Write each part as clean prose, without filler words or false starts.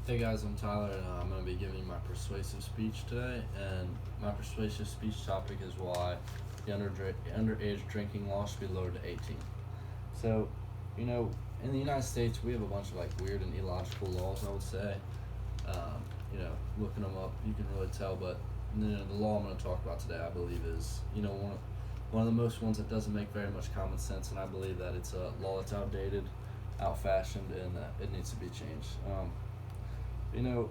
Hey guys, I'm Tyler, and I'm going to be giving you my persuasive speech today. And my persuasive speech topic is why the underage drinking law should be lowered to 18. So, you know, in the United States, we have a bunch of like weird and illogical laws. I would say, looking them up, you can really tell. But the law I'm going to talk about today, I believe, is one of the most ones that doesn't make very much common sense, and I believe that it's a law that's outdated, out-fashioned, and it needs to be changed. You know,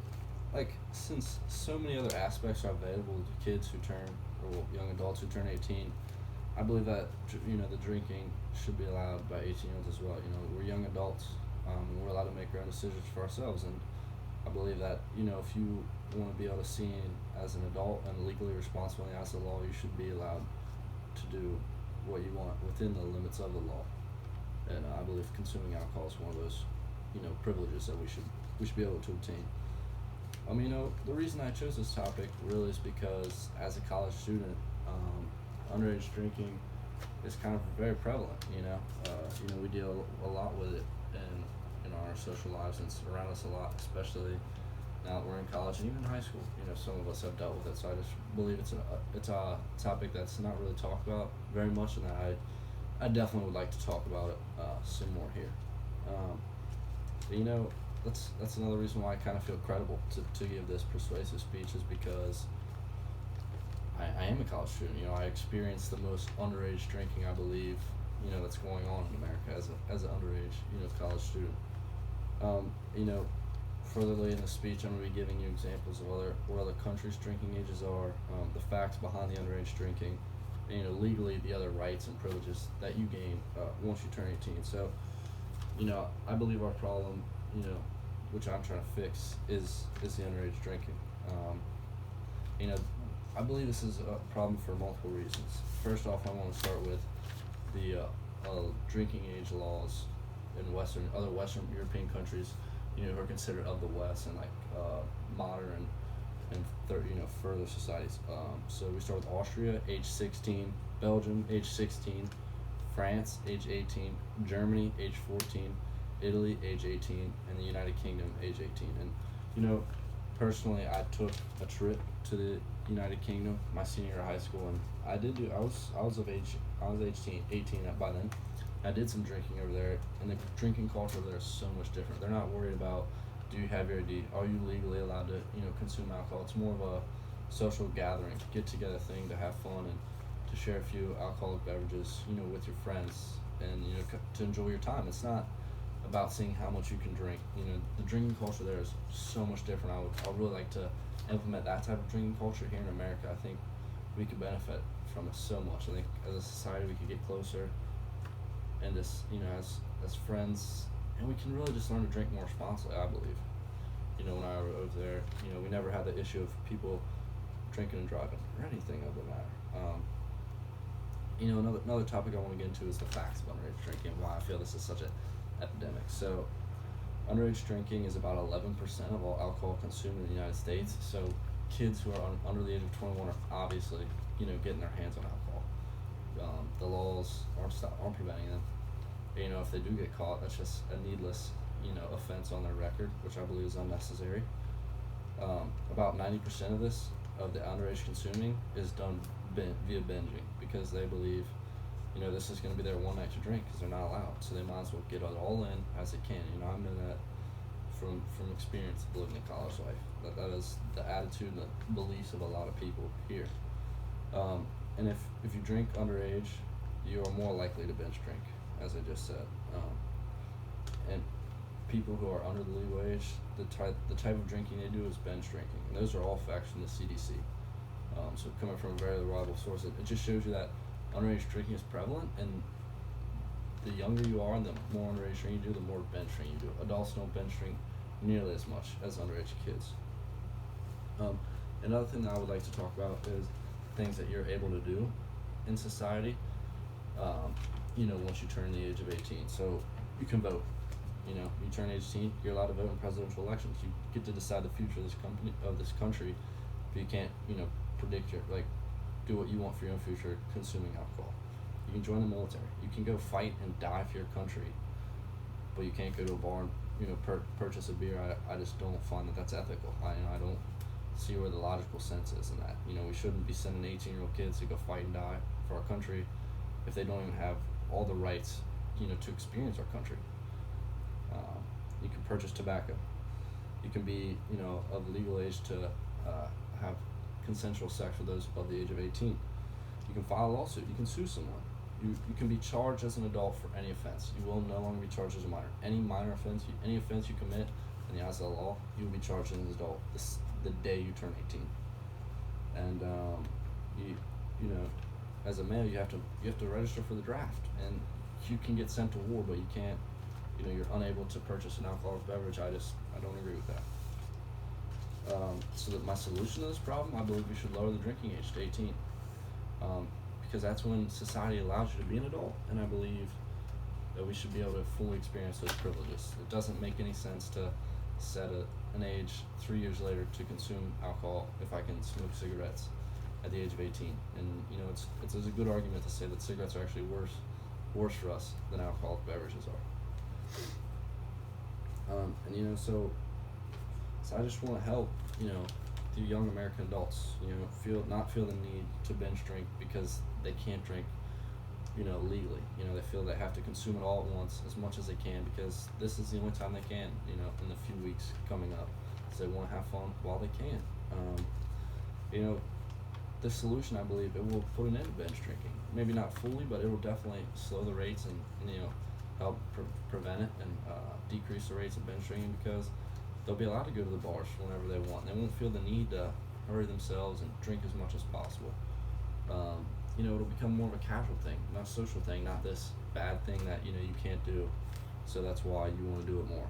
like since so many other aspects are available to kids who turn or young adults who turn 18, I believe that the drinking should be allowed by 18-year-olds as well. We're young adults, and we're allowed to make our own decisions for ourselves. And I believe that if you want to be able to see as an adult and legally responsible in the eyes of the law, you should be allowed to do what you want within the limits of the law. And I believe consuming alcohol is one of those privileges that we should be able to obtain. The reason I chose this topic really is because as a college student, underage drinking is kind of very prevalent. We deal a lot with it in our social lives, and it's around us a lot, especially now that we're in college and even high school. Some of us have dealt with it, so I just believe it's a topic that's not really talked about very much, and that I definitely would like to talk about it some more here. Um, but, that's another reason why I kind of feel credible to give this persuasive speech is because I am a college student. I experienced the most underage drinking, I believe, that's going on in America as an underage, college student. Um, you know, Furtherly in the speech, I'm going to be giving you examples of what other countries' drinking ages are, the facts behind the underage drinking, and legally the other rights and privileges that you gain once you turn 18. So, I believe our problem, which I'm trying to fix, is the underage drinking. Um, you know, I believe this is a problem for multiple reasons. First off, I want to start with the drinking age laws in other Western European countries, who are considered of the West and like modern and further societies. So we start with Austria, age 16, Belgium, age 16, France, age 18, Germany, age 14, Italy, age 18, and the United Kingdom, age 18. And personally, I took a trip to the United Kingdom my senior year of high school, and I was 18 by then. I did some drinking over there, and the drinking culture over there is so much different. They're not worried about, do you have your ID? Are you legally allowed to consume alcohol? It's more of a social gathering, get together thing to have fun and to share a few alcoholic beverages, with your friends, and to enjoy your time. It's not about seeing how much you can drink. The drinking culture there is so much different. I would really like to implement that type of drinking culture here in America. I think we could benefit from it so much. I think as a society we could get closer, and just as friends, and we can really just learn to drink more responsibly. I believe. When I was over there, we never had the issue of people drinking and driving or anything of the matter. Another topic I want to get into is the facts of underage drinking. Why I feel this is such an epidemic. So, underage drinking is about 11% of all alcohol consumed in the United States. So, kids who are under the age of 21 are obviously, getting their hands on alcohol. The laws aren't preventing them. If they do get caught, that's just a needless, offense on their record, which I believe is unnecessary. About 90% of the underage consuming is done via binging because they believe, this is going to be their one night to drink because they're not allowed. So they might as well get it all in as they can. I'm in that from experience of living a college life. That is the attitude and the beliefs of a lot of people here. And if you drink underage, you are more likely to binge drink, as I just said. And people who are under the legal age, the type of drinking they do is binge drinking. And those are all facts from the CDC. So coming from a very reliable source, it just shows you that underage drinking is prevalent, and the younger you are and the more underage drinking you do, the more binge drinking you do. Adults don't binge drink nearly as much as underage kids. Another thing that I would like to talk about is things that you're able to do in society, once you turn the age of 18. So you can vote. You turn 18, you're allowed to vote in presidential elections. You get to decide the future of this country, but you can't, predict do what you want for your own future consuming alcohol. You can join the military. You can go fight and die for your country, but you can't go to a bar and purchase a beer, I just don't find that that's ethical. I don't see where the logical sense is in that. We shouldn't be sending 18-year-old kids to go fight and die for our country if they don't even have all the rights, to experience our country. You can purchase tobacco. You can be, of legal age to have consensual sex with those above the age of 18. You can file a lawsuit. You can sue someone. You can be charged as an adult for any offense. You will no longer be charged as a minor. Any minor offense, any offense you commit in the eyes of the law, you will be charged as an adult the day you turn 18. And as a male, you have to register for the draft, and you can get sent to war, but you can't. You're unable to purchase an alcoholic beverage. I don't agree with that. So that my solution to this problem, I believe we should lower the drinking age to 18. Because that's when society allows you to be an adult, and I believe that we should be able to fully experience those privileges. It doesn't make any sense to set an age 3 years later to consume alcohol if I can smoke cigarettes at the age of 18. And it's a good argument to say that cigarettes are actually worse for us than alcoholic beverages are. So I just want to help the young American adults not feel the need to binge drink because they can't drink legally. They feel they have to consume it all at once as much as they can because this is the only time they can in the few weeks coming up, so they want to have fun while they can. The solution, I believe, it will put an end to binge drinking. Maybe not fully, but it will definitely slow the rates and help prevent it and decrease the rates of binge drinking because they'll be allowed to go to the bars whenever they want. They won't feel the need to hurry themselves and drink as much as possible. It'll become more of a casual thing, not a social thing, not this bad thing that you can't do, so that's why you want to do it more.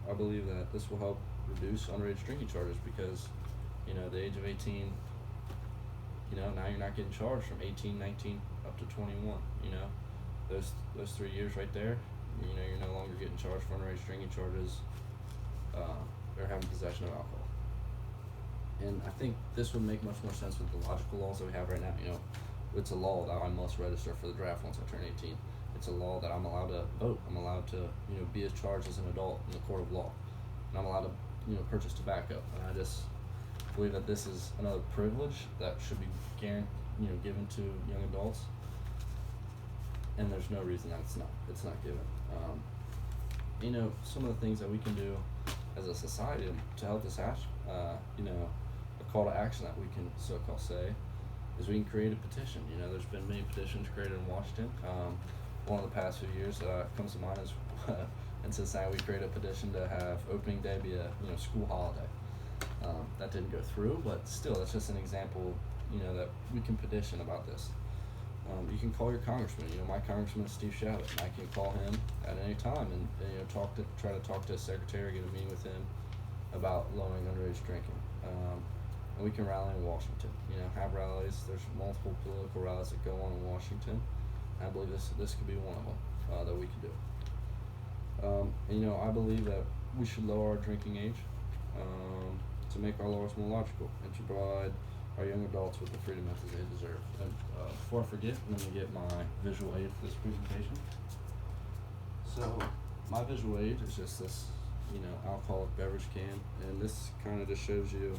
I believe that this will help reduce underage drinking charges because the age of 18, now you're not getting charged from 18, 19 up to 21. Those 3 years right there, you're no longer getting charged for underage drinking charges or having possession of alcohol. And I think this would make much more sense with the logical laws that we have right now. It's a law that I must register for the draft once I turn 18. It's a law that I'm allowed to vote. I'm allowed to, be as charged as an adult in the court of law. And I'm allowed to, purchase tobacco. And I just believe that this is another privilege that should be given to young adults. And there's no reason that it's not given. Some of the things that we can do as a society to help this hash, a call to action that we can so-called say is we can create a petition. There's been many petitions created in Washington. One of the past few years that comes to mind is in Cincinnati we created a petition to have opening day be a school holiday. That didn't go through, but still, that's just an example, that we can petition about this. You can call your congressman. My congressman is Steve Shabbat, and I can call him at any time and try to talk to his secretary, get a meeting with him about lowering underage drinking. And we can rally in Washington. Have rallies. There's multiple political rallies that go on in Washington. I believe this could be one of them that we could do. I believe that we should lower our drinking age to make our laws more logical and to provide our young adults with the freedom that they deserve. And before I forget, let me get my visual aid for this presentation. So my visual aid is just this, alcoholic beverage can, and this kind of just shows you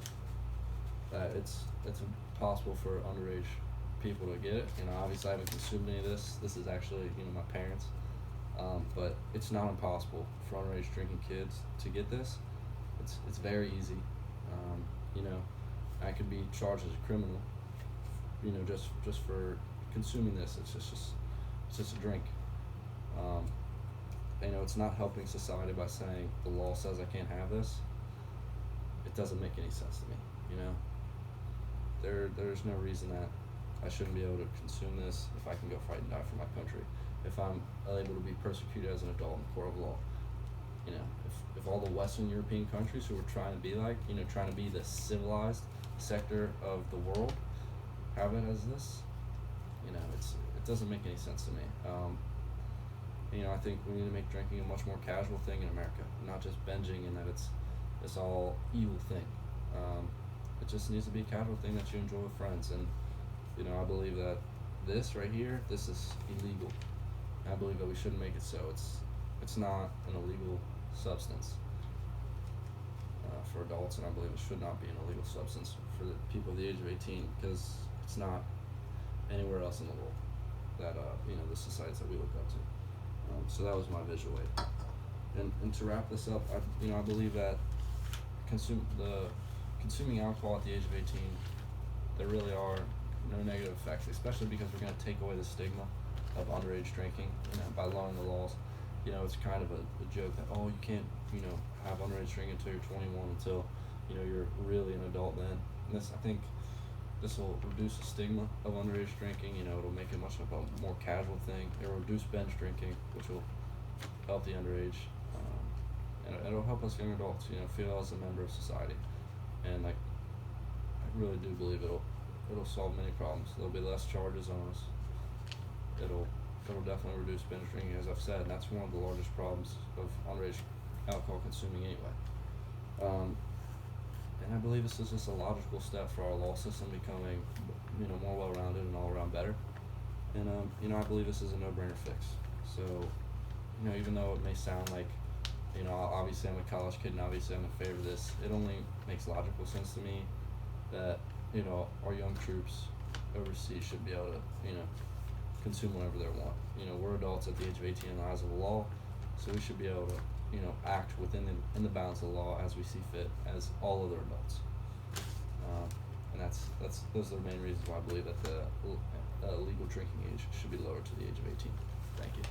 that it's possible for underage people to get it. Obviously I haven't consumed any of this. This is actually, my parents. But it's not impossible for underage drinking kids to get this. It's very easy. I could be charged as a criminal, just for consuming this. It's just a drink. It's not helping society by saying the law says I can't have this. It doesn't make any sense to me. There's no reason that I shouldn't be able to consume this if I can go fight and die for my country. If I'm able to be persecuted as an adult in the court of law. If all the Western European countries who are trying to be like, trying to be the civilized sector of the world have it as this, it doesn't make any sense to me. I think we need to make drinking a much more casual thing in America, not just binging and that it's all evil thing. It just needs to be a casual thing that you enjoy with friends. And, I believe that this right here, this is illegal. I believe that we shouldn't make it so. it's not an illegal substance for adults, and I believe it should not be an illegal substance for the people of the age of 18, because it's not anywhere else in the world that the societies that we look up to. So that was my visual aid. And to wrap this up, I believe that consuming alcohol at the age of 18, there really are no negative effects, especially because we're going to take away the stigma of underage drinking, by lowering the laws. It's kind of a joke that, you can't, have underage drinking until you're 21, until, you're really an adult then. And I think this will reduce the stigma of underage drinking. It'll make it much of a more casual thing. It'll reduce binge drinking, which will help the underage, and it'll help us young adults, feel as a member of society. And I really do believe it'll solve many problems. There'll be less charges on us. It'll definitely reduce binge drinking, as I've said, and that's one of the largest problems of underage alcohol consuming anyway. And I believe this is just a logical step for our law system becoming, more well-rounded and all around better. And I believe this is a no-brainer fix. So, even though it may sound like, obviously I'm a college kid and obviously I'm in favor of this, it only makes logical sense to me that, our young troops overseas should be able to, consume whatever they want. We're adults at the age of 18 in the eyes of the law, so we should be able to, act in the bounds of the law as we see fit, as all other adults. And those are the main reasons why I believe that the legal drinking age should be lowered to the age of 18. Thank you.